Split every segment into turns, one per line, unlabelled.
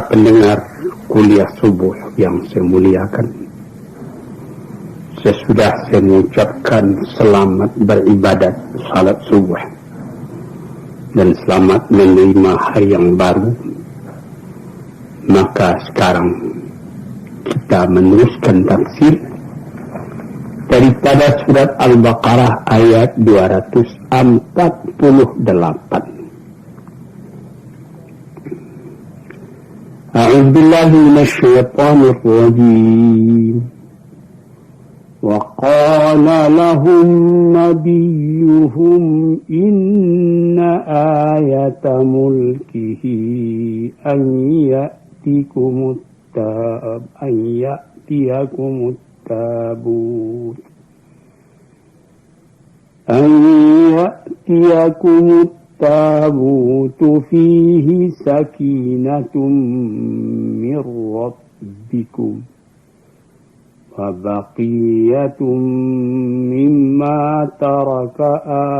Para pendengar kuliah subuh yang saya muliakan, sesudah saya mengucapkan selamat beribadat salat subuh dan selamat menerima hari yang baru, maka sekarang kita meneruskan tafsir daripada surat Al-Baqarah ayat 248. أعوذ بالله من الشيطان الرجيم وقال لهم نبيهم إن آية ملكه أن يأتيكم التابوت فيه سكينة من ربكم وبقية مما ترك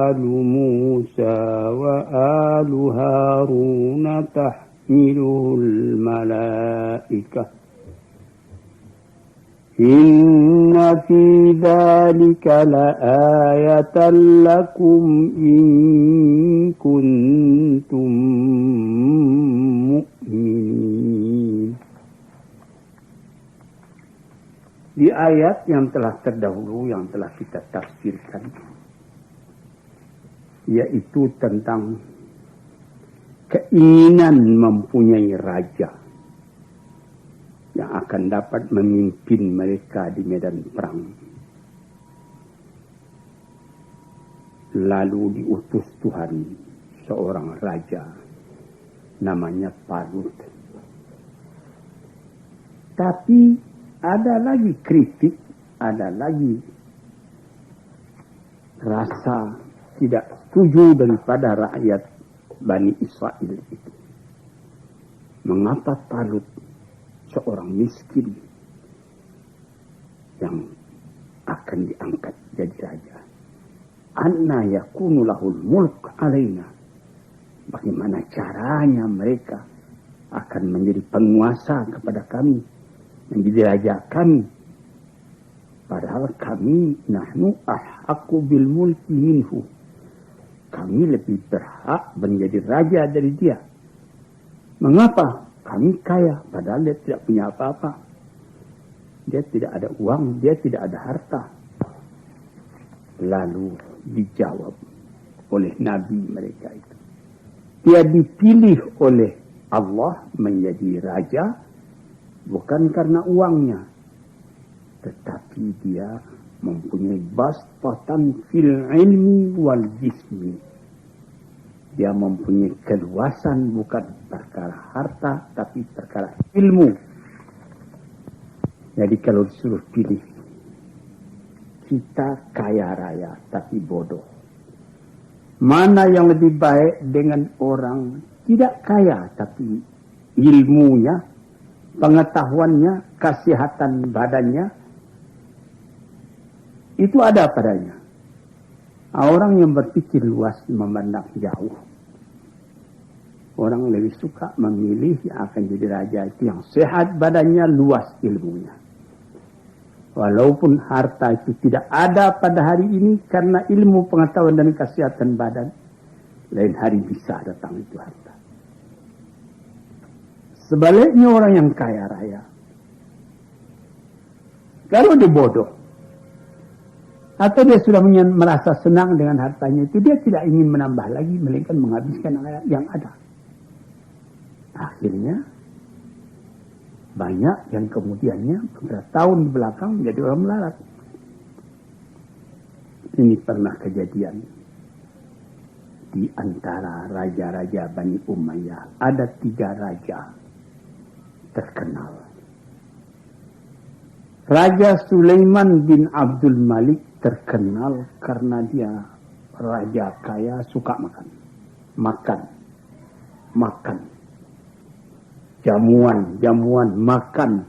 آل موسى وآل هارون تحمله الملائكة إن في ذلك لآية لكم إن كنتم مؤمنين. Di ayat yang telah terdahulu yang telah kita tafsirkan, yaitu tentang keinginan mempunyai raja yang akan dapat memimpin mereka di medan perang. Lalu diutus Tuhan seorang raja namanya Talut. Tapi ada lagi kritik, ada lagi rasa tidak setuju daripada rakyat Bani Israel itu. Mengapa Talut, seorang miskin yang akan diangkat jadi raja? Anna yakunu lahul mulk alaina. Bagaimana caranya mereka akan menjadi penguasa kepada kami, menjadi raja kami? Padahal kami nahnu ahqqu bil mulki minhu. Kami lebih berhak menjadi raja dari dia. Mengapa? Kami kaya, padahal dia tidak punya apa-apa. Dia tidak ada uang, dia tidak ada harta. Lalu dijawab oleh Nabi mereka itu. Dia dipilih oleh Allah menjadi raja, bukan karena uangnya. Tetapi dia mempunyai bastatan fil ilmi wal jismi. Dia mempunyai keluasan bukan perkara harta, tapi perkara ilmu. Jadi kalau disuruh pilih, kita kaya raya tapi bodoh. Mana yang lebih baik dengan orang tidak kaya tapi ilmunya, pengetahuannya, kesehatan badannya, itu ada padanya. Orang yang berpikir luas memandang jauh, orang lebih suka memilih yang akan jadi raja itu yang sehat badannya, luas ilmunya. Walaupun harta itu tidak ada pada hari ini karena ilmu, pengetahuan dan kesehatan badan, lain hari bisa datang itu harta. Sebaliknya orang yang kaya raya, kalau dia bodoh, atau dia sudah merasa senang dengan hartanya itu, dia tidak ingin menambah lagi, melainkan menghabiskan yang ada. Akhirnya banyak yang kemudiannya beberapa tahun di belakang menjadi orang melarat. Ini pernah kejadian di antara raja-raja Bani Umayyah. Ada 3 raja terkenal. Raja Sulaiman bin Abdul Malik terkenal karena dia raja kaya, suka makan. Jamuan, makan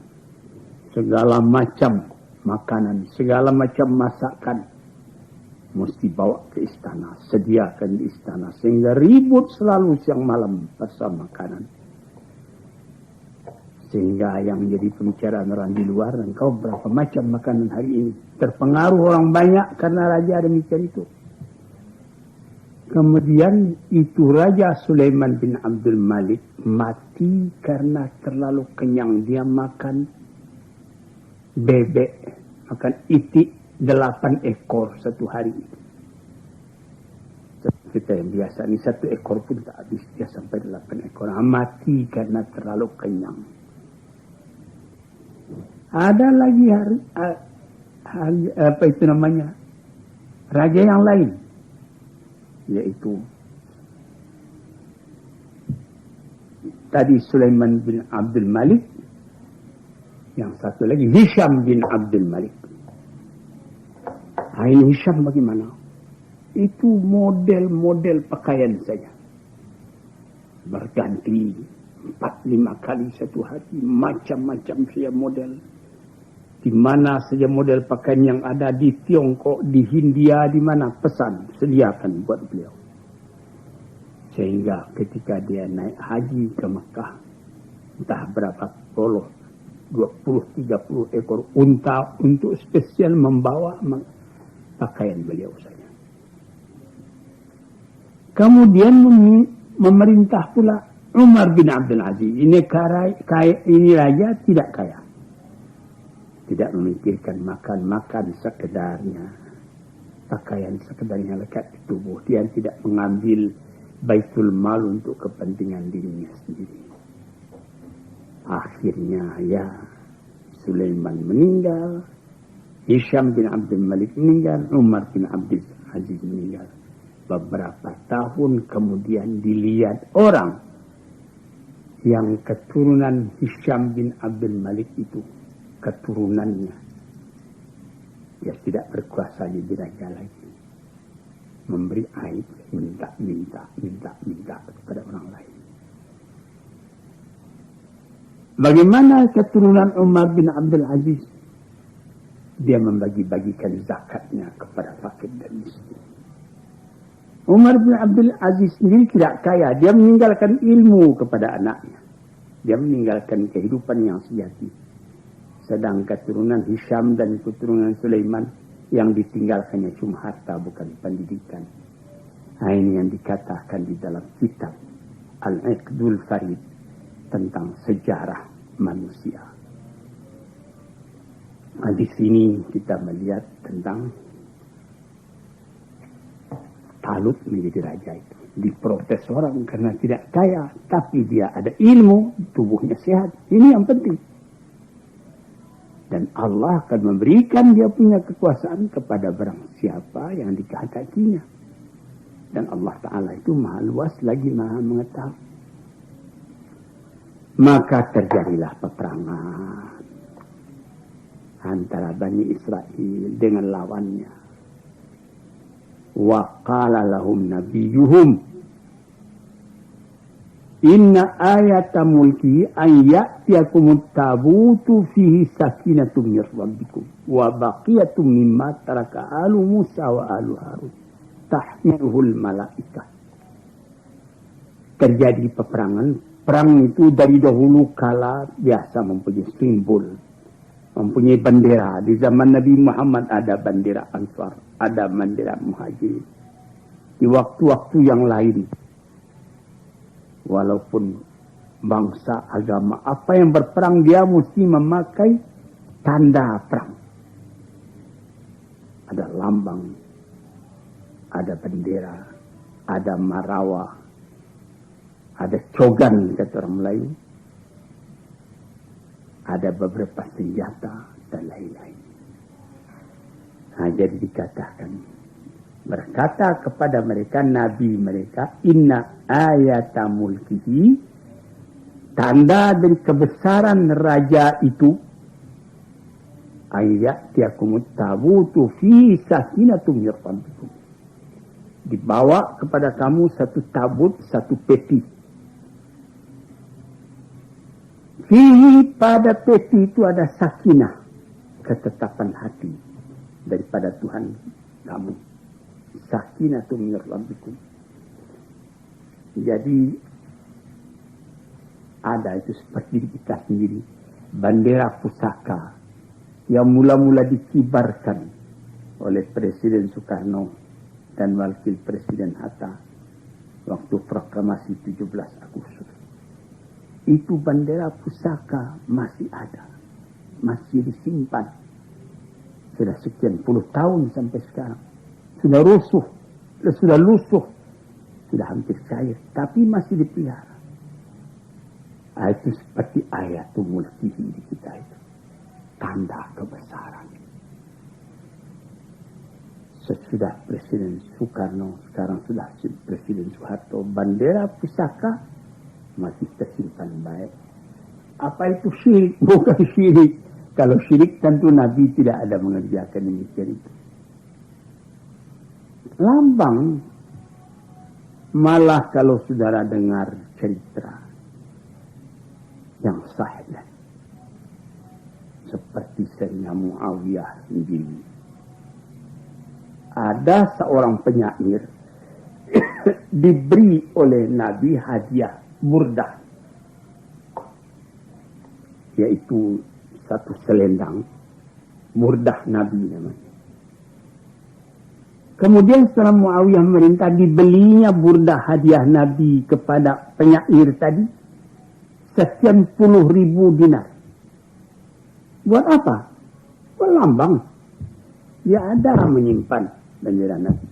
segala macam makanan, segala macam masakan mesti bawa ke istana, sediakan di istana, sehingga ribut selalu siang malam pasal makanan. Sehingga yang menjadi pembicaraan orang di luar, engkau berapa macam makanan hari ini. Terpengaruh orang banyak karena raja demikian itu. Kemudian itu Raja Sulaiman bin Abdul Malik mati karena terlalu kenyang. Dia makan bebek, makan itik 8 ekor satu hari. Kita yang biasa ini 1 ekor pun tak habis, dia sampai 8 ekor. Mati karena terlalu kenyang. Ada lagi apa itu namanya, raja yang lain, yaitu tadi Sulaiman bin Abdul Malik, yang satu lagi Hisham bin Abdul Malik. Ini Hisham bagaimana? Itu model-model pakaian saja, berganti 4-5 kali satu hari, macam-macam saja model. Di mana saja model pakaian yang ada di Tiongkok, di Hindia, di mana pesan, sediakan buat beliau. Sehingga ketika dia naik haji ke Mekah, entah berapa puluh, 20-30 ekor unta untuk spesial membawa pakaian beliau saja. Kemudian memerintah pula Umar bin Abdul Aziz. Ini raja tidak kaya. Tidak memikirkan makan sekedarnya. Pakaian sekedarnya lekat di tubuh. Dia tidak mengambil baitul mal untuk kepentingan dirinya sendiri. Akhirnya Sulaiman meninggal. Hisham bin Abdul Malik meninggal. Umar bin Abdul Aziz meninggal. Beberapa tahun kemudian dilihat orang yang keturunan Hisham bin Abdul Malik itu, keturunannya, dia tidak berkuasa jadi raja lagi. Memberi aib, minta kepada orang lain. Bagaimana keturunan Umar bin Abdul Aziz? Dia membagi-bagikan zakatnya kepada fakir dan miskin. Umar bin Abdul Aziz sendiri tidak kaya. Dia meninggalkan ilmu kepada anaknya. Dia meninggalkan kehidupan yang sejati. Sedang keturunan Hisham dan keturunan Sulaiman yang ditinggalkannya cuma harta, bukan pendidikan. Ini yang dikatakan di dalam kitab Al-Iqdul Farid tentang sejarah manusia. Di sini kita melihat tentang Talut menjadi raja itu. Diprotes orang karena tidak kaya, tapi dia ada ilmu, tubuhnya sehat. Ini yang penting. Dan Allah akan memberikan dia punya kekuasaan kepada barang siapa yang dikehendakinya. Dan Allah Ta'ala itu maha luas lagi maha mengetahui. Maka terjadilah peperangan antara Bani Israel dengan lawannya. Wa qala lahum nabiyuhum inna ayata mulki an ya'tiyakumut tabutu fihi sakinatun min rabbikum wa baqiyatun mimma taraka alu Musa wa alu Harun tahmiluhul malaikah. Terjadi peperangan. Perang itu dari dahulu kala biasa mempunyai simbol, mempunyai bendera. Di zaman Nabi Muhammad ada bendera Ansar, ada bendera Muhajir. Di waktu-waktu yang lain, walaupun bangsa, agama, apa yang berperang, dia mesti memakai tanda perang. Ada lambang, ada bendera, ada marawah, ada cogan kata orang Melayu, ada beberapa senjata dan lain-lain. Jadi dikatakan, berkata kepada mereka, nabi mereka, inna ayata mulkihi, tanda dari kebesaran raja itu, ayat tiakumut tabutu fi sakinatum min rabbikum. Dibawa kepada kamu satu tabut, satu peti. Fihi, pada peti itu ada sakinah, ketetapan hati daripada Tuhan kamu. Sakinah min rabbikum. Jadi ada itu seperti kita sendiri. Bendera pusaka yang mula-mula dikibarkan oleh Presiden Soekarno dan Wakil Presiden Hatta waktu proklamasi 17 Agustus. Itu bendera pusaka masih ada, masih disimpan. Sudah sekian puluh tahun sampai sekarang. Sudah lusuh, sudah hampir cair, tapi masih dipelihara. Itu seperti ayatul mulki di kita itu. Tanda kebesaran. Sesudah Presiden Soekarno, sekarang sudah Presiden Soeharto, bendera pusaka masih tersimpan baik. Apa itu syirik? Bukan syirik. Kalau syirik tentu Nabi tidak ada mengerjakan demikian itu. Lambang, malah kalau saudara dengar cerita yang sahih, seperti Sayyidina Muawiyah sendiri. Ada seorang penyair diberi oleh Nabi hadiah burdah, yaitu satu selendang burdah Nabi namanya. Kemudian setelah Muawiyah merintah dibelinya burdah hadiah Nabi kepada penyair tadi sekian puluh ribu dinar. Buat apa? Buat lambang. Dia ada menyimpan bendera Nabi.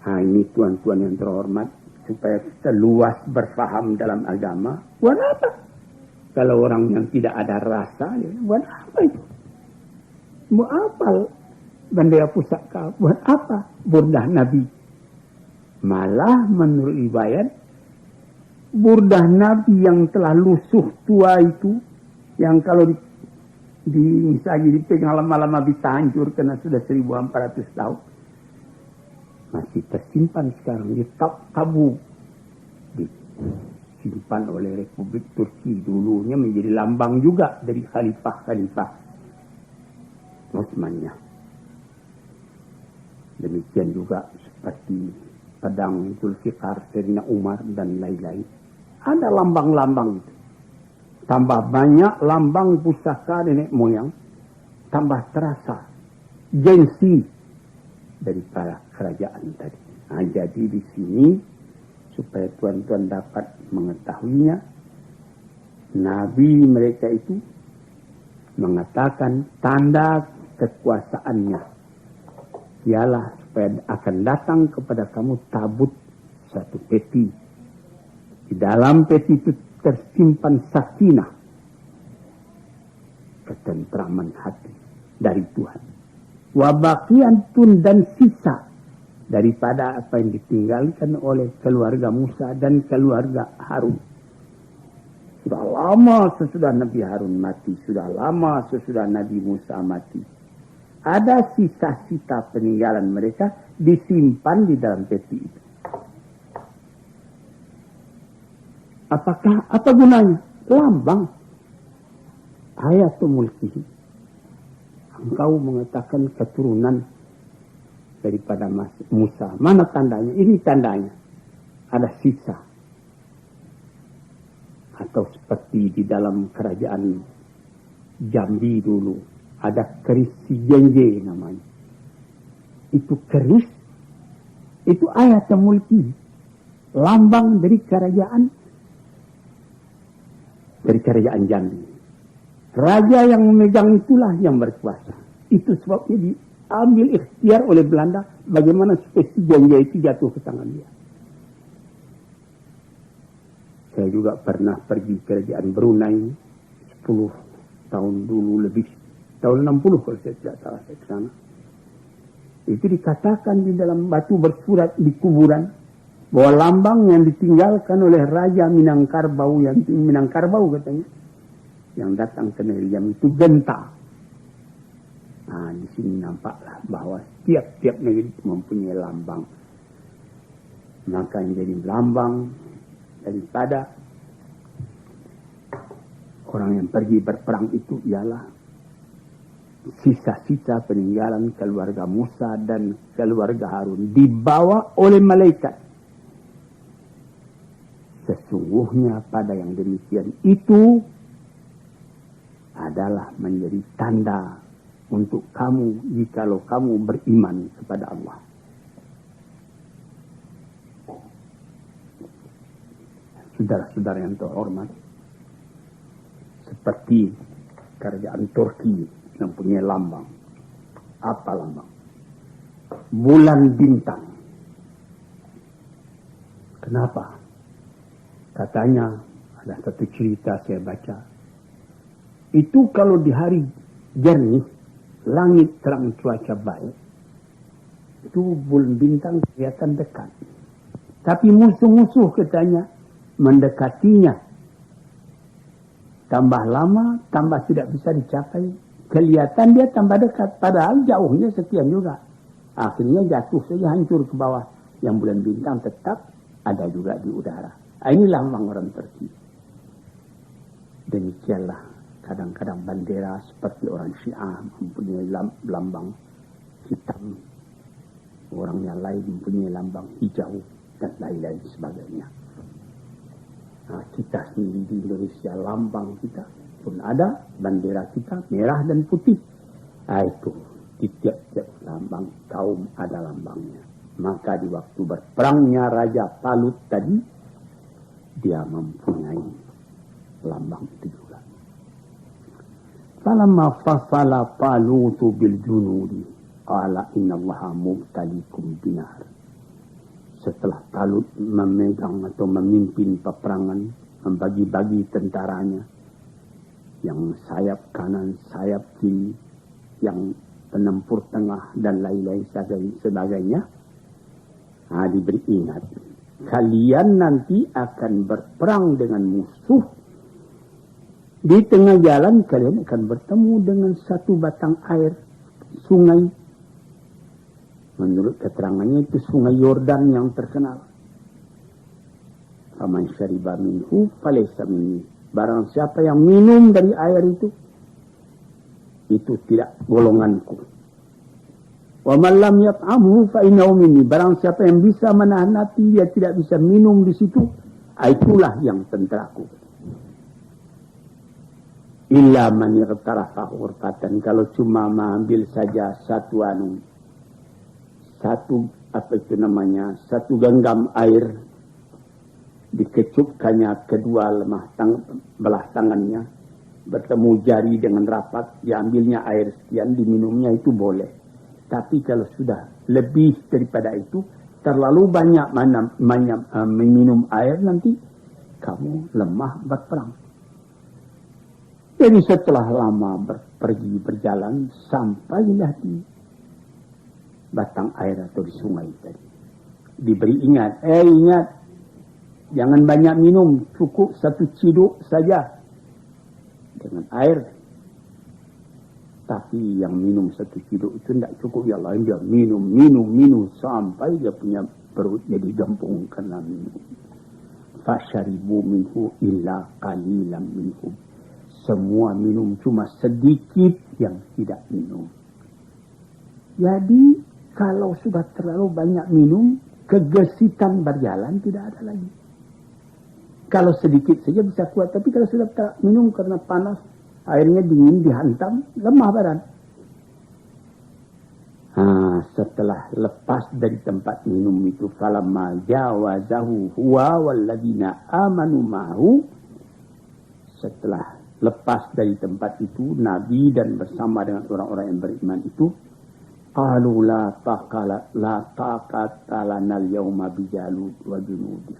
Ini tuan-tuan yang terhormat, supaya kita luas berfaham dalam agama. Buat apa? Kalau orang yang tidak ada rasa, buat apa itu? Buat apa bendera pusaka? Buat apa burdah Nabi? Malah menurut riwayat, burdah Nabi yang telah lusuh tua itu, yang kalau misalnya dipegang lama-lama bisa hancur karena sudah 1400 tahun, masih tersimpan sekarang di tabu, disimpan oleh Republik Turki. Dulunya menjadi lambang juga dari khalifah-khalifah Utsmaniyah. Demikian juga seperti pedang Zulfikar, Sayyidina Umar dan lain-lain. Ada lambang-lambang itu. Tambah banyak lambang pusaka nenek moyang, tambah terasa gengsi daripada kerajaan tadi. Jadi di sini supaya tuan-tuan dapat mengetahuinya, Nabi mereka itu mengatakan tanda kekuasaannya ialah supaya akan datang kepada kamu tabut satu peti. Di dalam peti itu tersimpan sakinah, ketentraman hati dari Tuhan. Wabaqiyantun, dan sisa daripada apa yang ditinggalkan oleh keluarga Musa dan keluarga Harun. Sudah lama sesudah Nabi Harun mati, sudah lama sesudah Nabi Musa mati, ada sisa-sisa peninggalan mereka disimpan di dalam peti itu. Apa gunanya? Lambang. Ayatul mulkihi. Engkau mengatakan keturunan daripada Musa. Mana tandanya? Ini tandanya. Ada sisa. Atau seperti di dalam kerajaan Jambi dulu. Ada keris si Genje namanya. Itu keris. Itu ayatul mulkihi. Lambang dari kerajaan Jambi. Raja yang memegang itulah yang berkuasa. Itu sebabnya diambil ikhtiar oleh Belanda bagaimana supaya si Genje itu jatuh ke tangan dia. Saya juga pernah pergi ke kerajaan Brunei 10 tahun dulu lebih. Tahun 60 kalau saya tidak salah saya ke sana. Itu dikatakan di dalam batu bersurat di kuburan bahwa lambang yang ditinggalkan oleh Raja Minangkabau, katanya, yang datang ke negeri Jambi itu genta. Nah, di sini nampaklah bahwa tiap-tiap negeri mempunyai lambang. Maka yang jadi lambang daripada orang yang pergi berperang itu ialah sisa-sisa peninggalan keluarga Musa dan keluarga Harun dibawa oleh malaikat. Sesungguhnya pada yang demikian itu adalah menjadi tanda untuk kamu jikalau kamu beriman kepada Allah. Saudara-saudara yang terhormat, seperti kerajaan Turki yang punya lambang. Apa lambang? Bulan bintang. Kenapa? Katanya ada satu cerita saya baca. Itu kalau di hari jernih, langit terang cuaca baik, itu bulan bintang kelihatan dekat. Tapi musuh-musuh katanya mendekatinya. Tambah lama, tambah tidak bisa dicapai. Kelihatan dia tambah dekat. Padahal jauhnya sekian juga. Akhirnya jatuh saja, hancur ke bawah. Yang bulan bintang tetap ada juga di udara. Ini lambang orang Turki. Demikianlah kadang-kadang bendera seperti orang Syiah mempunyai lambang hitam. Orang yang lain mempunyai lambang hijau dan lain-lain sebagainya. Nah, kita sendiri di Indonesia, lambang kita pun ada, bendera kita merah dan putih. Nah, itu di tiap-tiap lambang kaum ada lambangnya. Maka di waktu berperangnya Raja Talut tadi, dia mempunyai lambang itu juga. Falamma fasala Talutu bil junudi qala innallaha mubtalikum binar. Setelah Talut memegang atau memimpin peperangan, membagi-bagi tentaranya, yang sayap kanan, sayap kiri, yang penempur tengah dan lain-lain sebagainya, diberi ingat, kalian nanti akan berperang dengan musuh. Di tengah jalan kalian akan bertemu dengan satu batang air, sungai. Menurut keterangannya itu sungai Yordan yang terkenal. Faman syariba minhu falaysa minni. Barang siapa yang minum dari air itu tidak golonganku. Wa man lam yat'amhu fa innahu minni. Barang siapa yang bisa menahan hati, dia tidak bisa minum di situ, itulah yang tenteraku. Illa man yaghtarafa ghurfatan. Kalau cuma mengambil saja satu genggam air, dikecupkannya kedua belah tangannya, bertemu jari dengan rapat, diambilnya air sekian, diminumnya itu boleh. Tapi kalau sudah lebih daripada itu, terlalu banyak meminum air, nanti kamu lemah berperang. Jadi setelah lama berjalan, sampailah di batang air atau di sungai tadi. Diberi ingat, jangan banyak minum, cukup satu ciduk saja dengan air. Tapi yang minum satu ciduk itu tidak cukup, ya lain dia minum sampai dia punya perut jadi gempung karena minum. Fasyaribu minhu illa qalilan minhum. Semua minum, cuma sedikit yang tidak minum. Jadi kalau sudah terlalu banyak minum, kegesitan berjalan tidak ada lagi. Kalau sedikit saja bisa kuat, tapi kalau sudah tak minum karena panas, airnya dingin, dihantam, lemah badan. Setelah lepas dari tempat minum itu, falamma jawazahu huwa walladzina amanu ma'hu. Setelah lepas dari tempat itu, Nabi dan bersama dengan orang-orang yang beriman itu, qalu la taqata lana al-yawma bijalut wa junudih.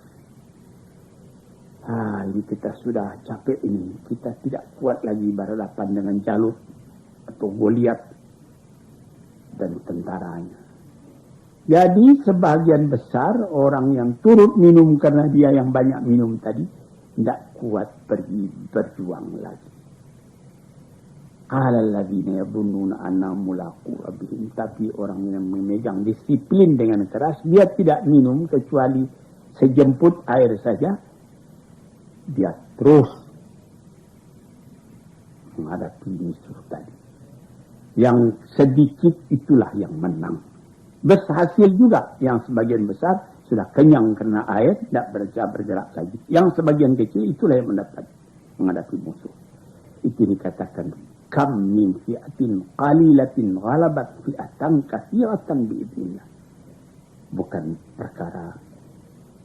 Ini kita sudah capek ini. Kita tidak kuat lagi berhadapan dengan Jalut atau Goliat dan tentaranya. Jadi sebagian besar orang yang turut minum karena dia yang banyak minum tadi, tidak kuat pergi berjuang lagi. Alalladzina yabunnuna annahum mulaqu rabbihim. Tapi orang yang memegang disiplin dengan keras, dia tidak minum kecuali sejemput air saja, dia terus menghadapi musuh tadi. Yang sedikit itulah yang menang. Berhasil juga yang sebagian besar sudah kenyang karena air, tidak bergerak lagi. Yang sebagian kecil itulah yang menghadapi musuh. Itu dikatakan kam min fi'atin qalilatin ghalabat fi'atan katsiratan biidznillah. Bukan perkara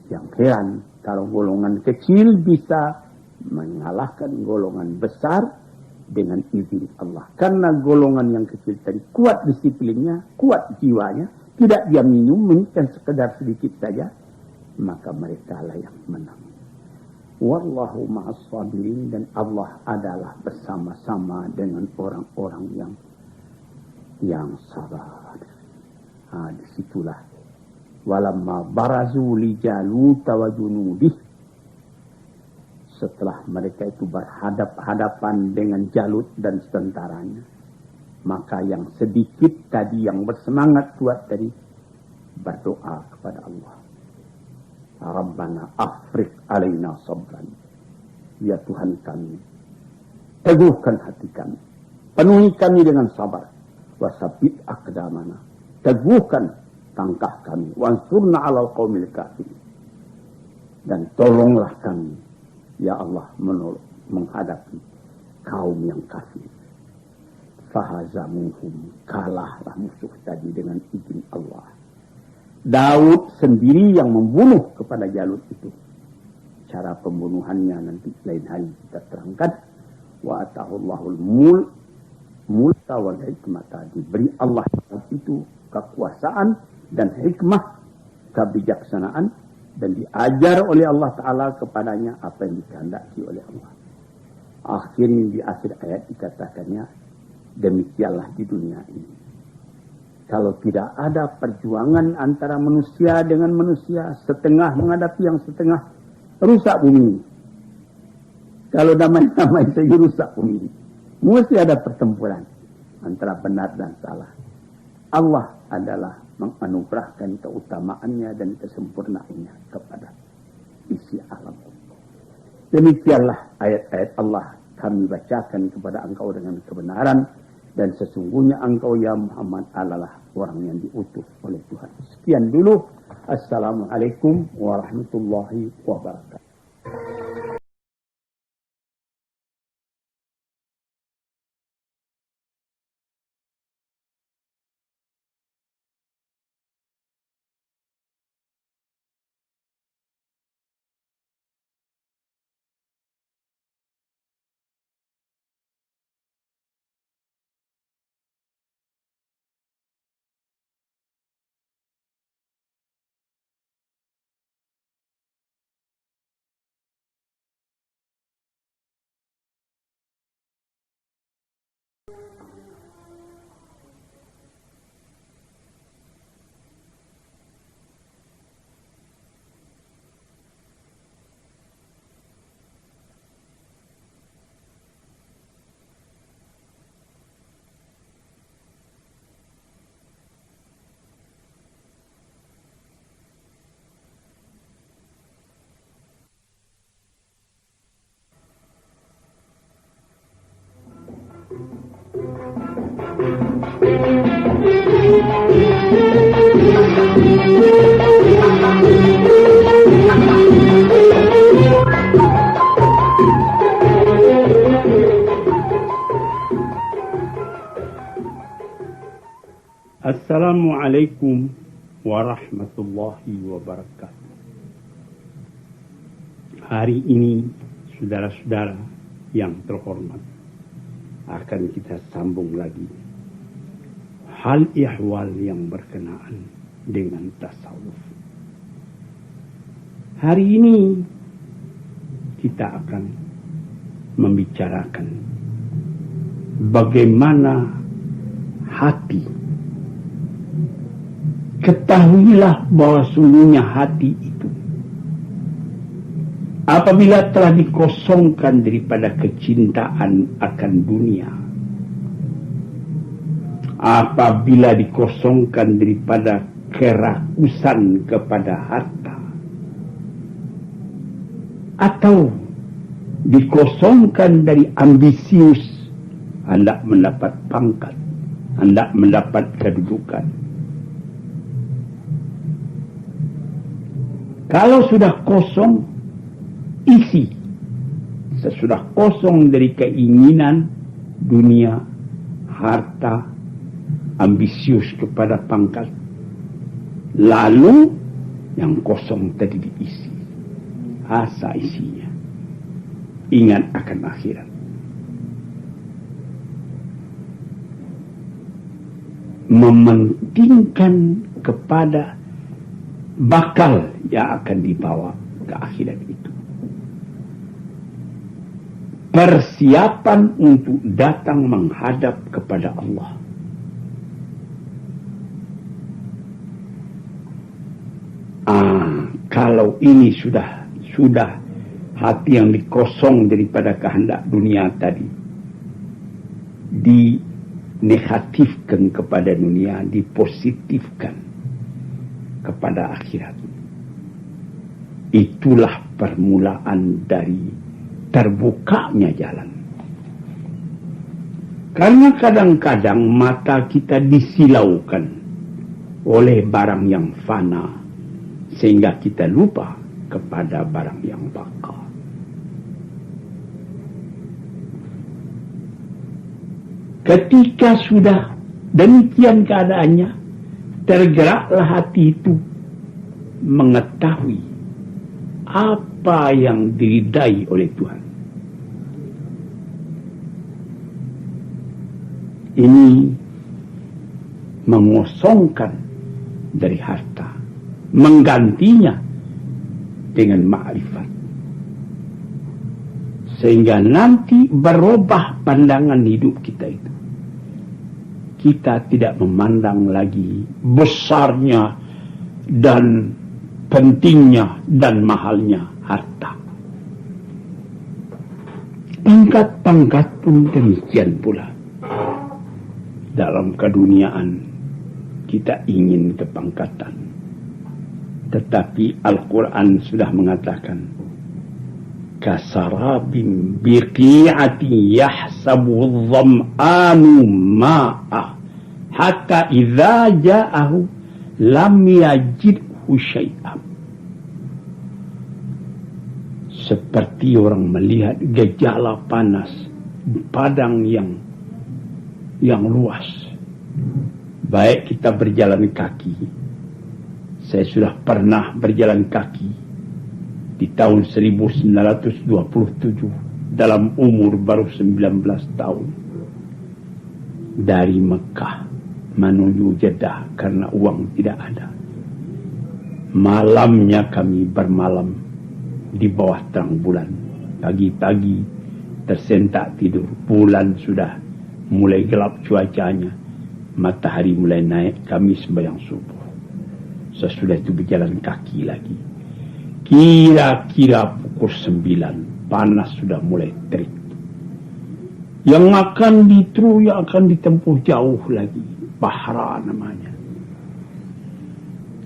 yang heran kalau golongan kecil bisa mengalahkan golongan besar dengan izin Allah. Karena golongan yang kecil tadi kuat disiplinnya, kuat jiwanya, tidak dia minum, dan sekedar sedikit saja, maka mereka lah yang menang. Wallahu ma'as sabirin, dan Allah adalah bersama-sama dengan orang-orang yang sabar. Disitulah walamma barazu li Jalut wa junudih, setelah mereka itu berhadap-hadapan dengan Jalut dan tentaranya, maka yang sedikit tadi, yang bersemangat kuat tadi, berdoa kepada Allah. Rabbana afriq alaina sabran. Ya Tuhan kami, teguhkan hati kami, penuhi kami dengan sabar. Wasabit aqdamana, teguhkan langkah kami. Wansurna alal qaumil kafirin, dan tolonglah kami, ya Allah, menghadapi kaum yang kafir. Fahazamuhum, kalahlah musuh tadi dengan izin Allah. Daud sendiri yang membunuh kepada Jalut itu. Cara pembunuhannya nanti lain hari kita terangkan. Wa atahullahul mulka wal hikmata, diberi Allah itu kekuasaan dan hikmah, kebijaksanaan, dan diajar oleh Allah Ta'ala kepadanya apa yang dikehendaki oleh Allah. Akhirnya di akhir ayat dikatakannya, demikianlah di dunia ini. Kalau tidak ada perjuangan antara manusia dengan manusia, setengah menghadapi yang setengah, rusak bumi. Kalau damai-damai saja rusak bumi. Mesti ada pertempuran antara benar dan salah. Allah adalah menganugerahkan keutamaannya dan kesempurnaannya kepada isi alam. Demikianlah ayat-ayat Allah kami bacakan kepada engkau dengan kebenaran, dan sesungguhnya engkau ya Muhammad adalah orang yang diutus oleh Tuhan. Sekian dulu. Assalamualaikum warahmatullahi wabarakatuh. Assalamualaikum warahmatullahi wabarakatuh. Hari ini, saudara-saudara yang terhormat, akan kita sambung lagi hal ihwal yang berkenaan dengan tasawuf. Hari ini kita akan membicarakan bagaimana hati. Ketahuilah bahwa sungguhnya hati itu, apabila telah dikosongkan daripada kecintaan akan dunia, apabila dikosongkan daripada kerakusan kepada harta, atau dikosongkan dari ambisius, hendak mendapat pangkat, hendak mendapat kedudukan, Kalau sudah kosong, isi. Sesudah kosong dari keinginan dunia, harta, ambisius kepada pangkat, lalu yang kosong tadi diisi. Asa isinya. Ingat akan akhirat. Mementingkan kepada bakal yang akan dibawa ke akhirat itu. Persiapan untuk datang menghadap kepada Allah. Kalau ini sudah hati yang dikosong daripada kehendak dunia tadi, dinegatifkan kepada dunia, dipositifkan kepada akhirat. Itulah permulaan dari terbukanya jalan. Karena kadang-kadang mata kita disilaukan oleh barang yang fana, sehingga kita lupa kepada barang yang bakal. Ketika sudah demikian keadaannya, tergeraklah hati itu mengetahui apa yang diridai oleh Tuhan. Ini mengosongkan dari harta, menggantinya dengan ma'rifat, sehingga nanti berubah pandangan hidup kita itu. Kita tidak memandang lagi besarnya dan pentingnya dan mahalnya harta. Pangkat-pangkat pun demikian pula. Dalam keduniaan kita ingin kepangkatan, tetapi Al-Quran sudah mengatakan, kasarabim biqi'ati yahsabu dham'anu ma'a hatta idza ja'ahu lam yajidhu syai'an. Seperti orang melihat gejala panas di padang yang luas. Baik kita berjalan kaki. Saya sudah pernah berjalan kaki di tahun 1927 dalam umur baru 19 tahun. Dari Mekah menuju Jeddah karena uang tidak ada. Malamnya kami bermalam di bawah terang bulan. Pagi-pagi tersentak tidur. Bulan sudah mulai gelap cuacanya. Matahari mulai naik. Kami sembahyang subuh. Sesudah itu berjalan kaki lagi. Kira-kira pukul 9. Panas sudah mulai terik. Yang akan ditempuh jauh lagi. Bahra namanya.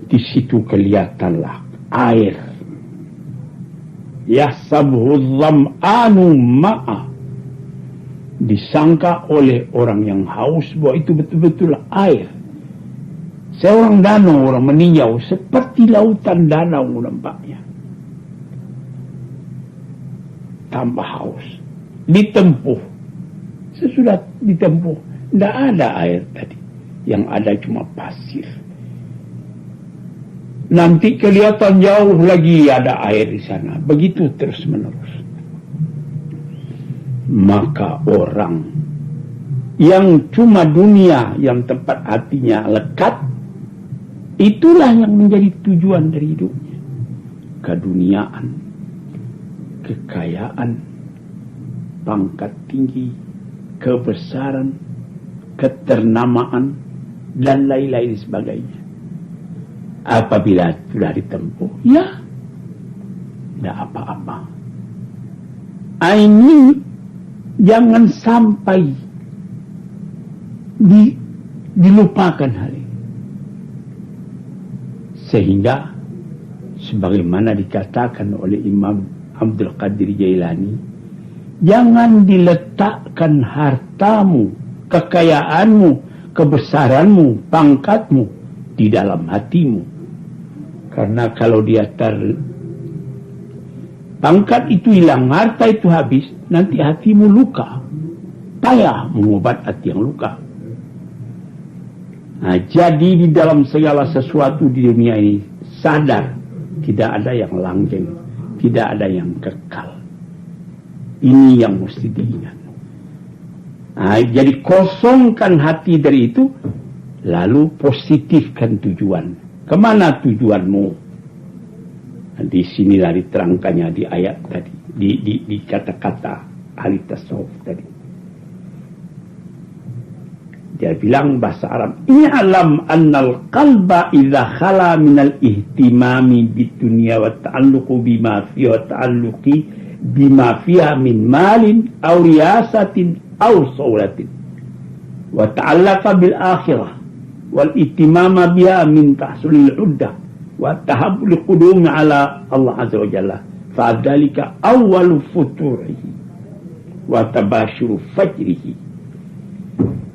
Di situ kelihatanlah air. Yahsabuhu dham'anu ma'a. Disangka oleh orang yang haus bahwa itu betul-betul air. Seorang danau, orang meninjau seperti lautan danau nampaknya. Tambah haus. Ditempuh. Sesudah ditempuh, tidak ada air tadi. Yang ada cuma pasir. Nanti kelihatan jauh lagi ada air di sana. Begitu terus menerus. Maka orang yang cuma dunia, yang tempat hatinya lekat, itulah yang menjadi tujuan dari hidupnya. Keduniaan, kekayaan, pangkat tinggi, kebesaran, keternamaan, dan lain-lain sebagainya. Apabila sudah ditempuh, ya, tidak apa-apa. Ini jangan sampai dilupakan hal ini. Sehingga sebagaimana dikatakan oleh Imam Abdul Qadir Jailani, jangan diletakkan hartamu, kekayaanmu, kebesaranmu, pangkatmu di dalam hatimu. Karena kalau dia pangkat itu hilang, harta itu habis, nanti hatimu luka. Payah mengobat hati yang luka. Nah, jadi di dalam segala sesuatu di dunia ini, sadar, tidak ada yang langgeng, tidak ada yang kekal. Ini yang mesti diingat. Nah, jadi kosongkan hati dari itu, lalu positifkan tujuan. Kemana tujuanmu? Nah, di sinilah diterangkannya di ayat tadi, di kata-kata ahli tasawuf tadi. Dia bilang bahasa Arab, i'lam annal qalba idza khala minal ihtimami bidunya wa ta'alluqu bima fiha wa ta'alluqi bima fiha min malin aw riyasatin aw sawlatin wa ta'allaqa bil akhirah wal ihtimama biha min tahsulil uddah wa tahabbul qudum ala Allah azza wa jalla fa dzalika awwalu futurihi wa tabashuru fajrihi.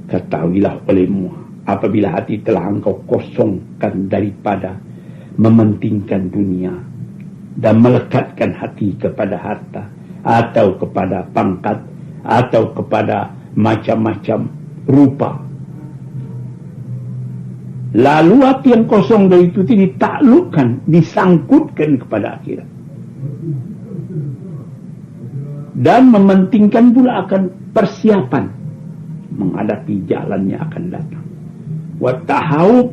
Ketahuilah olehmu, apabila hati telah engkau kosongkan daripada mementingkan dunia dan melekatkan hati kepada harta atau kepada pangkat atau kepada macam-macam rupa, lalu hati yang kosong dari itu ditaklukkan, disangkutkan kepada akhirat dan mementingkan pula akan persiapan menghadapi jalannya akan datang. Watahau,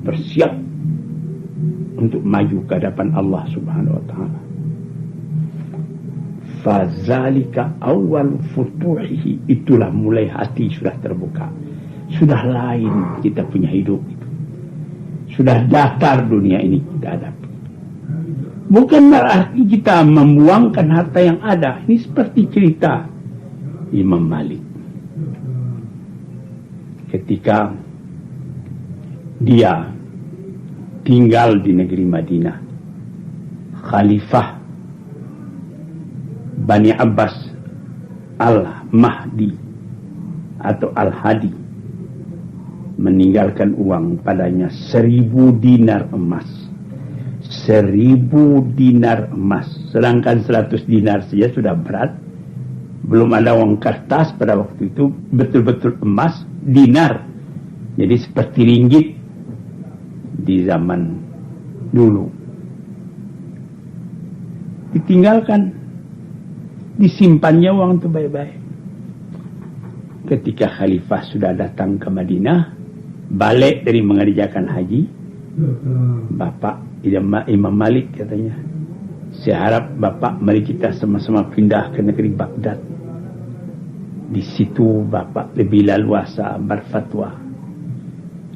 bersiap untuk maju ke hadapan Allah Subhanahu wa taala. Fazalika awal futuhihi, itulah mulai hati sudah terbuka. Sudah lain kita punya hidup itu. Sudah datar dunia ini kita hadapi. Bukan berarti kita membuangkan harta yang ada. Ini seperti cerita Imam Malik. Ketika dia tinggal di negeri Madinah, Khalifah Bani Abbas Al-Mahdi atau Al-Hadi meninggalkan uang padanya 1000 dinar emas. 1000 dinar emas. Sedangkan 100 dinar saja sudah berat. Belum ada uang kertas pada waktu itu, betul-betul emas, dinar. Jadi seperti ringgit di zaman dulu. Ditinggalkan, disimpannya uang itu baik-baik. Ketika Khalifah sudah datang ke Madinah, balik dari mengerjakan haji, Bapak Imam Malik katanya, saya harap Bapak mari kita sama-sama pindah ke negeri Baghdad. Di situ Bapak lebih leluasa berfatwa.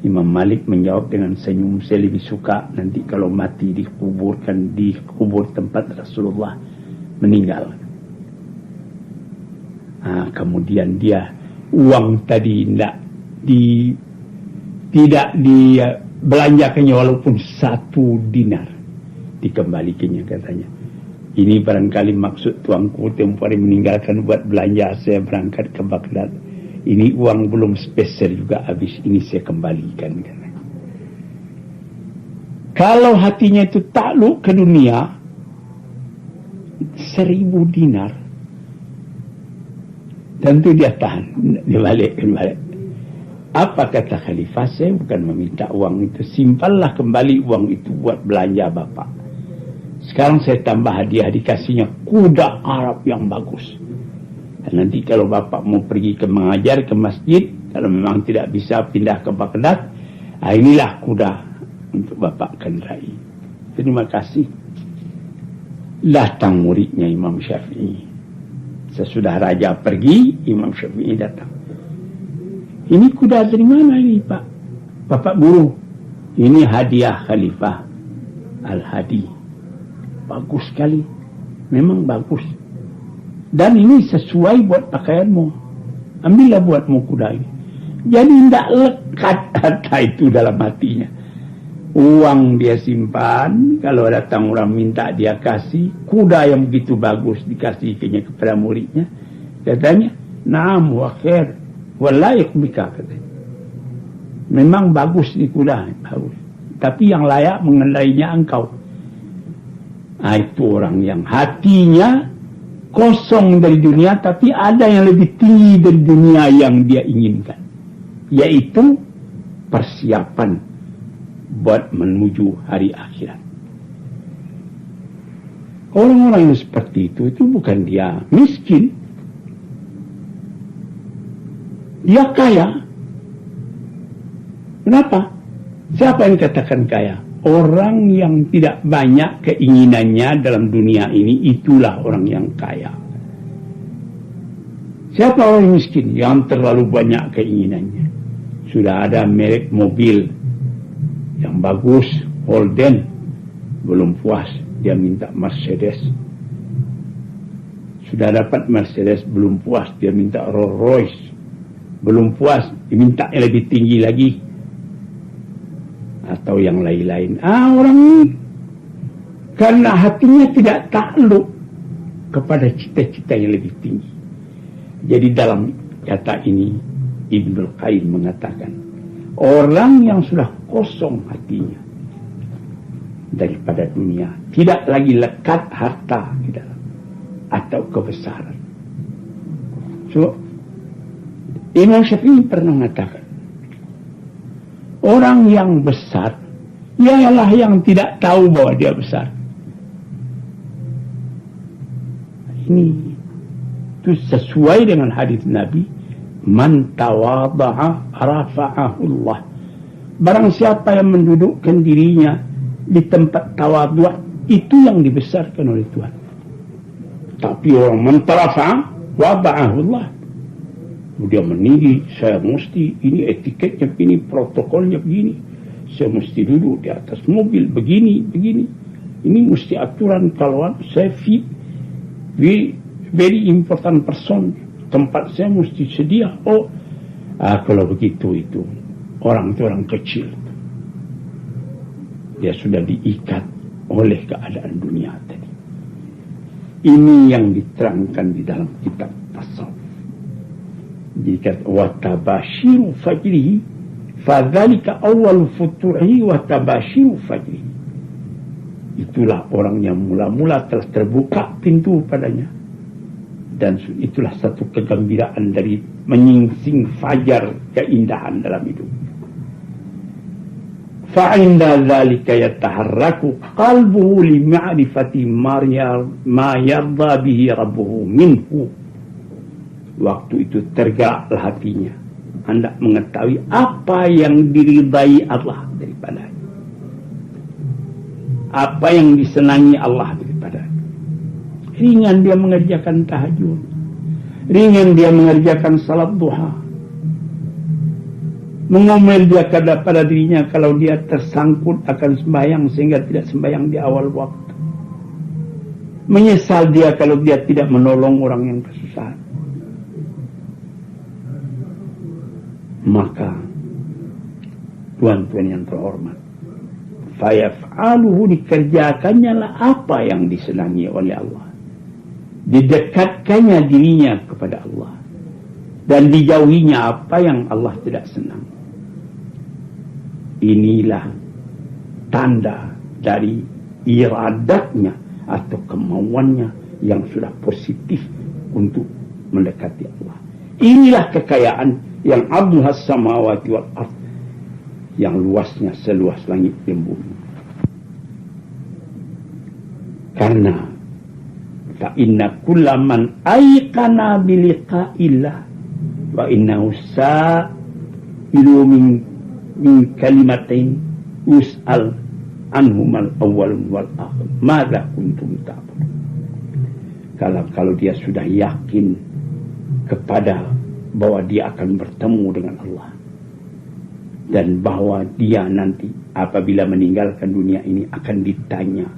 Imam Malik menjawab dengan senyum, saya lebih suka nanti kalau mati dikuburkan di kubur tempat Rasulullah meninggal. Kemudian dia uang tadi tidak dibelanjakannya walaupun 1 dinar, dikembalikannya katanya. Ini barangkali maksud tuanku tempoh hari meninggalkan buat belanja, saya berangkat ke Baghdad. Ini uang belum spesial juga habis, ini saya kembalikan. Kalau hatinya itu takluk ke dunia, 1000 dinar, tentu dia tahan, dia balik. Apa kata Khalifah? Saya bukan meminta uang itu, simpanlah kembali uang itu buat belanja Bapak. Sekarang saya tambah hadiah, dikasihnya kuda Arab yang bagus. Dan nanti kalau Bapak mau pergi ke mengajar ke masjid, kalau memang tidak bisa pindah ke Baghdad, inilah kuda untuk Bapak kendarai. Terima kasih. Datang muridnya Imam Syafi'i. Sesudah raja pergi, Imam Syafi'i datang. Ini kuda dari mana ini Pak? Bapak guru. Ini hadiah Khalifah Al-Hadi. Bagus sekali. Memang bagus. Dan ini sesuai buat pakaianmu. Ambillah buatmu kuda ini. Jadi tidak lekat harta itu dalam hatinya. Uang dia simpan. Kalau datang orang minta dia kasih. Kuda yang begitu bagus dikasihkannya kepada muridnya. Katanya, naam wa khair wa layak bika, katanya. Memang bagus ni kuda. Bagus. tapi yang layak mengendalinya engkau. Nah, itu orang yang hatinya kosong dari dunia, tapi ada yang lebih tinggi dari dunia yang dia inginkan, yaitu persiapan buat menuju hari akhirat. Orang-orang yang seperti itu bukan dia miskin, dia kaya. Kenapa? Siapa yang katakan kaya? Orang yang tidak banyak keinginannya dalam dunia ini, itulah orang yang kaya. Siapa orang miskin? Yang terlalu banyak keinginannya. Sudah ada merek mobil yang bagus, Holden, belum puas, dia minta Mercedes. Sudah dapat Mercedes, belum puas, dia minta Rolls Royce. Belum puas, diminta yang lebih tinggi lagi. Atau yang lain-lain. Orang ini karena hatinya tidak takluk kepada cita-cita yang lebih tinggi. Jadi dalam kata ini Ibnul Qayyim mengatakan, orang yang sudah kosong hatinya daripada dunia, tidak lagi lekat harta atau kebesaran. So, Imam Syafi'i pernah mengatakan, orang yang besar ialah yang tidak tahu bahwa dia besar. Ini itu sesuai dengan hadis Nabi, man tawadha'a rafa'ahu Allah. Barang siapa yang mendudukkan dirinya di tempat tawadhu', itu yang dibesarkan oleh Tuhan. Tapi orang man tarafa'a wada'ahu Allah. Dia meninggi, saya mesti, ini etiketnya begini, protokolnya begini, saya mesti duduk di atas mobil begini. Ini mesti aturan kalau saya fit, very important person, tempat saya mesti sedia. Kalau begitu itu orang kecil, dia sudah diikat oleh keadaan dunia tadi. Ini yang diterangkan di dalam kitab tasawuf. Jika watabashiru fajrihi fadzalika awal futuhi watabashiru fajrihi, itulah orang yang mula-mula telah terbuka pintu padanya, dan itulah satu kegembiraan dari menyingsing fajar, keindahan dalam hidup. Fa'inda dzalika yataharraku qalbuhu li ma'rifati ma yarda bihi rabbuhu minhu. Waktu itu tergeraklah hatinya, hendak mengetahui apa yang diridai Allah daripadanya, apa yang disenangi Allah daripadanya. Ringan dia mengerjakan tahajud, ringan dia mengerjakan salat duha. Mengomel dia pada dirinya kalau dia tersangkut akan sembahyang sehingga tidak sembahyang di awal waktu. Menyesal dia kalau dia tidak menolong orang yang kesusahan. Maka tuan-tuan yang terhormat, fayaf'aluhu, dikerjakannya lah apa yang disenangi oleh Allah, didekatkannya dirinya kepada Allah, dan dijauhinya apa yang Allah tidak senang. Inilah tanda dari iradatnya atau kemauannya yang sudah positif untuk mendekati Allah. Inilah kekayaan yang abduhas samawati wal ard, yang luasnya seluas langit dan bumi. Karena fa inna kullaman ayqana biliqa'illah wa innahu sa'ilu min kalimatain us'al anhumal awwalun wal akhir madza kuntum ta'budun. Kalau dia sudah yakin kepada bahwa dia akan bertemu dengan Allah, dan bahwa dia nanti apabila meninggalkan dunia ini akan ditanya,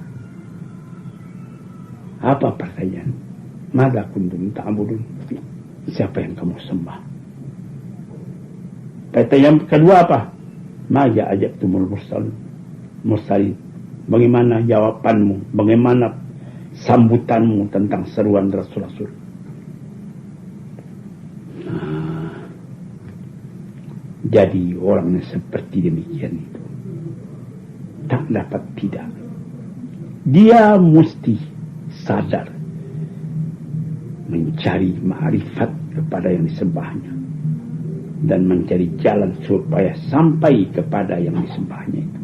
apa pertanyaan? Madza kuntum ta'budun? Siapa yang kamu sembah? Pertanyaan kedua apa? Maja ajabtumul mursalin. Bagaimana jawabanmu? Bagaimana sambutanmu tentang seruan Rasul-Rasul? Jadi orang seperti demikian itu tak dapat tidak. Dia mesti sadar mencari ma'rifat kepada yang disembahnya dan mencari jalan supaya sampai kepada yang disembahnya itu.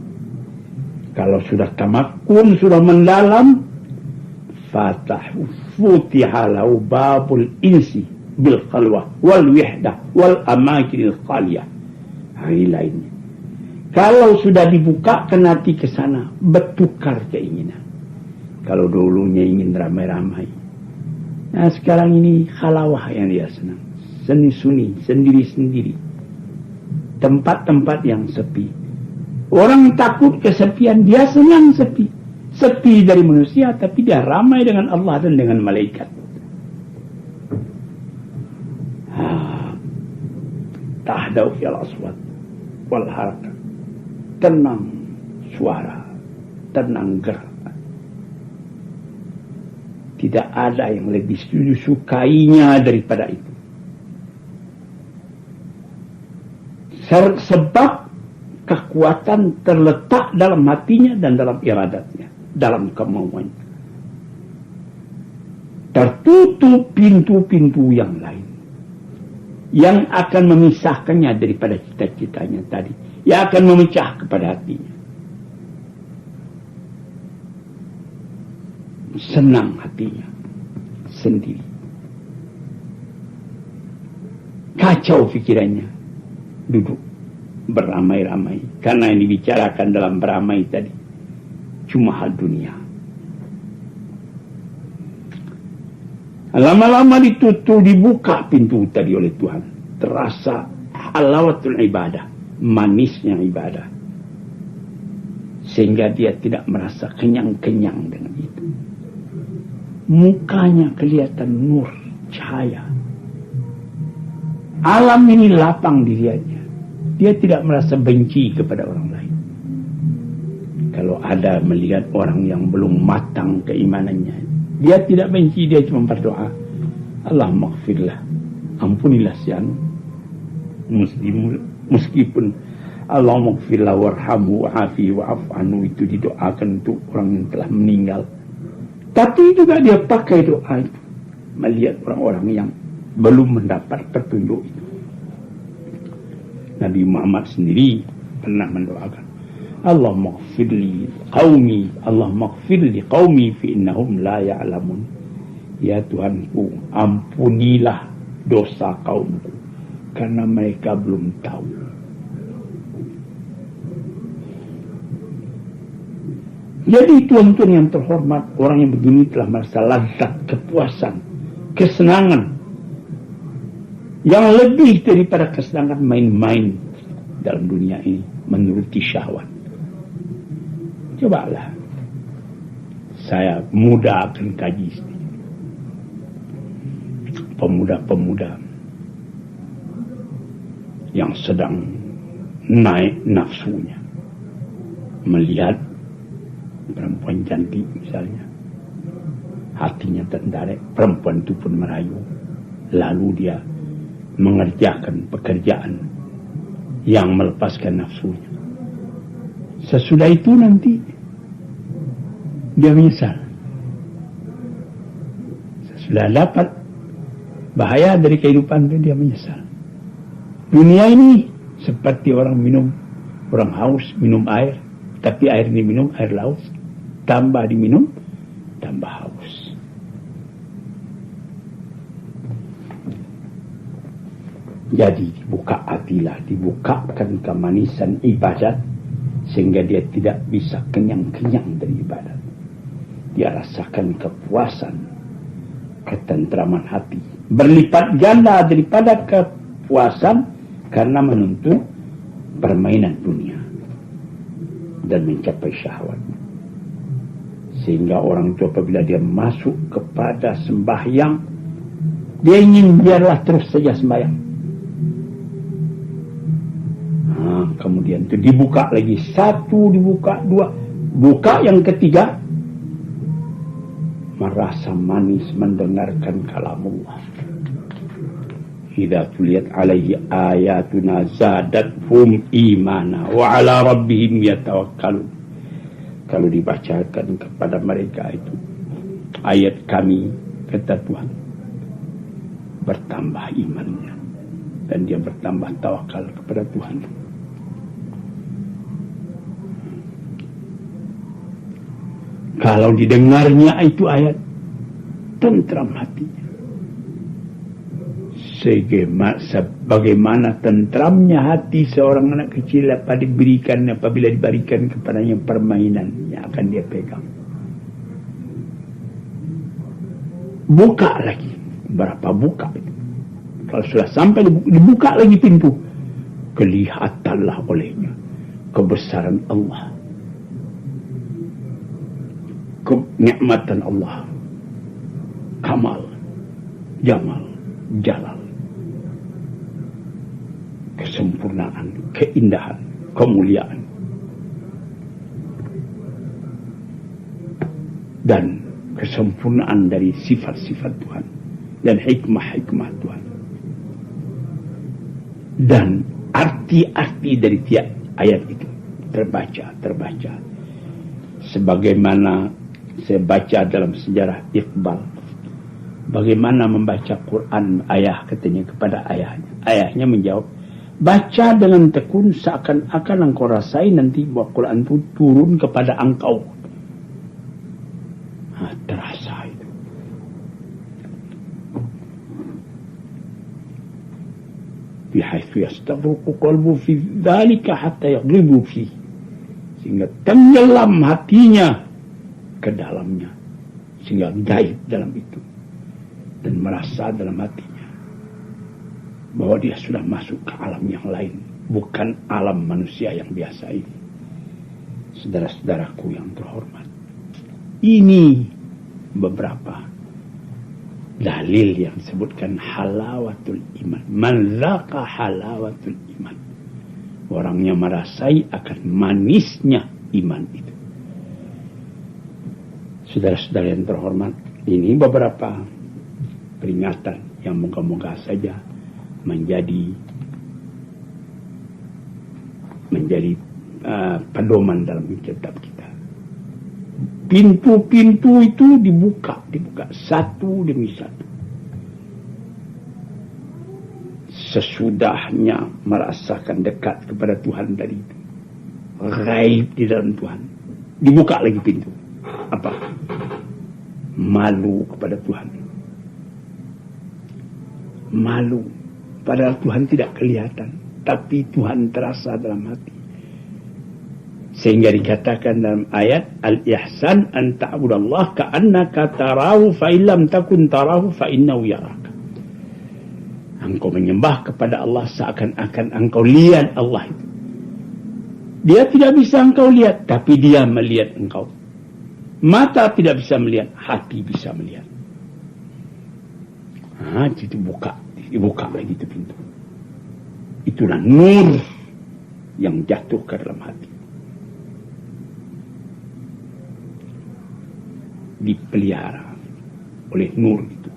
Kalau sudah tamakun, sudah mendalam, futiha lahu babul insi bil khalwah wal wihdah wal amakinil khaliyah. Hari lainnya. Kalau sudah dibukakan hati ke sana, bertukar keinginan. Kalau dulunya ingin ramai-ramai, nah sekarang ini khalawah yang dia senang. Seni-suni, sendiri-sendiri. Tempat-tempat yang sepi. Orang takut kesepian, dia senang sepi. Sepi dari manusia, tapi dia ramai dengan Allah dan dengan malaikat. Tahdau fil aswat wal harakat. Tenang suara, tenang gerak. Tidak ada yang lebih disukainya daripada itu. Sebab kekuatan terletak dalam hatinya dan dalam iradatnya, dalam kemauannya. Tertutup pintu-pintu yang lain yang akan memisahkannya daripada cita-citanya tadi, yang akan memecah kepada hatinya. Senang hatinya sendiri, kacau pikirannya, duduk beramai-ramai, karena yang dibicarakan dalam beramai tadi cuma hal dunia. Lama-lama ditutup, dibuka pintu tadi oleh Tuhan, terasa halawatul ibadah, manisnya ibadah, sehingga dia tidak merasa kenyang-kenyang dengan itu. Mukanya kelihatan nur, cahaya. Alam ini lapang dirinya. Dia tidak merasa benci kepada orang lain. Kalau ada melihat orang yang belum matang keimanannya, dia tidak benci, dia cuma berdoa, Allah maghfirlah, ampunilah si anu. Meskipun Allah maghfirlah warhamhu wa'afi wa'afu anhu itu didoakan untuk orang yang telah meninggal. Tapi juga dia pakai doa itu melihat orang-orang yang belum mendapat petunjuk itu. Nabi Muhammad sendiri pernah mendoakan, Allah maghfirli qaumi, Allah maghfirli qaumi fi innahum la ya'lamun. Ya Tuhanku, ampunilah dosa kaumku karena mereka belum tahu. Jadi tuan-tuan yang terhormat, orang yang begini telah merasa lazat, kepuasan, kesenangan yang lebih daripada kesenangan main-main dalam dunia ini, menuruti syahwat. Cobalah, saya muda akan kaji sedikit. Pemuda-pemuda yang sedang naik nafsunya, melihat perempuan cantik misalnya, hatinya tertarik, perempuan itu pun merayu, lalu dia mengerjakan pekerjaan yang melepaskan nafsunya. Sesudah itu nanti dia menyesal. Sesudah dapat bahaya dari kehidupan itu, dia menyesal. Dunia ini seperti orang minum, orang haus minum air, tapi air diminum, air laut, tambah diminum, tambah haus. Jadi dibuka hatilah, dibukakan kemanisan ibadat, sehingga dia tidak bisa kenyang-kenyang dari ibadat. Dia rasakan kepuasan, ketentraman hati, berlipat ganda daripada kepuasan karena menuntut permainan dunia dan mencapai syahwat. Sehingga orang itu apabila dia masuk kepada sembahyang, dia ingin biarlah terus saja sembahyang. Kemudian itu dibuka lagi, satu dibuka, dua, buka yang ketiga, merasa manis mendengarkan kalamullah. Idza tuliyat alaihi ayatuna zadathum imana wa ala rabbihim yatawakkalun. kalau dibacakan kepada mereka itu ayat kami, kata Tuhan, bertambah imannya dan dia bertambah tawakal kepada Tuhan. Kalau didengarnya itu ayat, tentram hatinya. Sebagaimana tentramnya hati seorang anak kecil apabila diberikan kepadanya permainan yang akan dia pegang. Buka lagi. Berapa buka itu? Kalau sudah sampai dibuka lagi pintu, kelihatanlah olehnya kebesaran Allah, kenikmatan Allah, kamal, jamal, jalal, kesempurnaan, keindahan, kemuliaan, dan kesempurnaan dari sifat-sifat Tuhan dan hikmah-hikmah Tuhan, dan arti-arti dari tiap ayat itu terbaca. Sebagaimana saya baca dalam sejarah Iqbal, bagaimana membaca Quran ayah katanya kepada ayahnya. Ayahnya menjawab, baca dengan tekun seakan-akan engkau rasai nanti bahwa Quran itu turun kepada engkau. Terasa itu. Bihaitsu yastaghriqu qalbu fi dzalika hatta yaghlibu fi, sehingga tenggelam hatinya ke dalamnya, sehingga gaib dalam itu dan merasa dalam hatinya bahwa dia sudah masuk ke alam yang lain, bukan alam manusia yang biasa ini. Saudara-saudaraku yang terhormat, ini beberapa dalil yang disebutkan halawatul iman. Man zaqa halawatul iman, orangnya merasai akan manisnya iman itu. Saudara-saudara yang terhormat, ini beberapa peringatan yang moga-moga saja menjadi pedoman dalam kitab kita. Pintu-pintu itu dibuka satu demi satu. Sesudahnya merasakan dekat kepada Tuhan tadi itu, gaib di dalam Tuhan, dibuka lagi pintu. Apa? Malu kepada Tuhan. Malu. Padahal Tuhan tidak kelihatan, tapi Tuhan terasa dalam hati. Sehingga dikatakan dalam ayat, al-ihsan an ta'budallah ka'annaka tarahu fa illam takun tarahu fa innahu yaraka. Engkau menyembah kepada Allah seakan-akan engkau lihat Allah itu. Dia tidak bisa engkau lihat, tapi dia melihat engkau. Mata tidak bisa melihat, hati bisa melihat. Dibuka lagi itu pintu. Itulah nur yang jatuh ke dalam hati. Dipelihara oleh nur itu,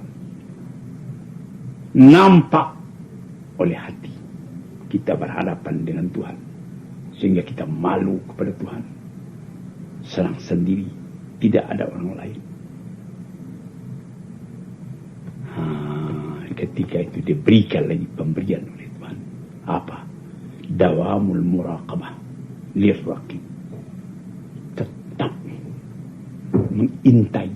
nampak oleh hati. Kita berhadapan dengan Tuhan sehingga kita malu kepada Tuhan, serang sendiri, tidak ada orang lain. Ketika itu diberikan lagi pemberian oleh Tuhan. Apa? Dawamul muraqabah lirraqib, tetap mengintai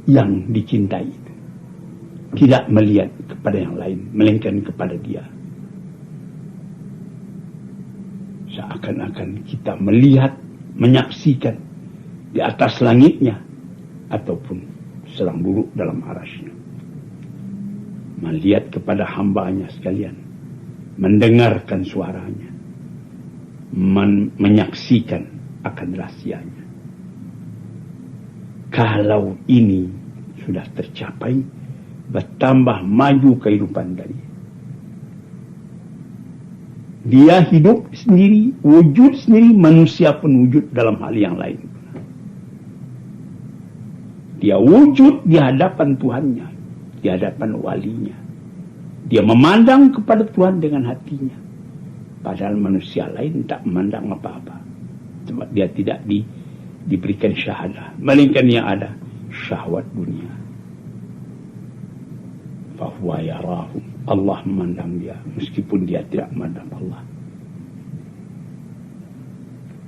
yang dicintai itu, tidak melihat kepada yang lain melainkan kepada dia. Seakan-akan kita melihat, menyaksikan di atas langitnya ataupun sedang duduk dalam arasy-Nya, melihat kepada hamba-Nya sekalian, mendengarkan suaranya, menyaksikan akan rahasianya. Kalau ini sudah tercapai, bertambah maju kehidupan dari dia hidup sendiri, wujud sendiri, manusia pun wujud dalam hal yang lain. Dia wujud di hadapan Tuhannya, di hadapan walinya. Dia memandang kepada Tuhan dengan hatinya. Padahal manusia lain tak memandang apa-apa. Sebab dia tidak diberikan syahadah. Melainkan yang ada syahwat dunia. Fahuwa yarahum. Allah memandang dia. Meskipun dia tidak memandang Allah.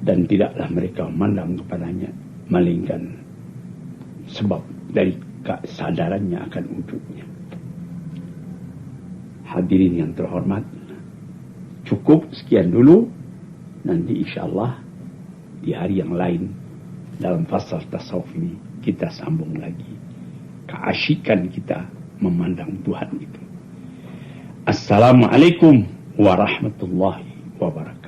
Dan tidaklah mereka memandang kepadanya. Melainkan sebab dari kesadarannya akan wujudnya. Hadirin yang terhormat, cukup sekian dulu. Nanti insyaAllah di hari yang lain dalam fasal tasawuf ini kita sambung lagi keasyikan kita memandang Tuhan itu. Assalamualaikum warahmatullahi wabarakatuh.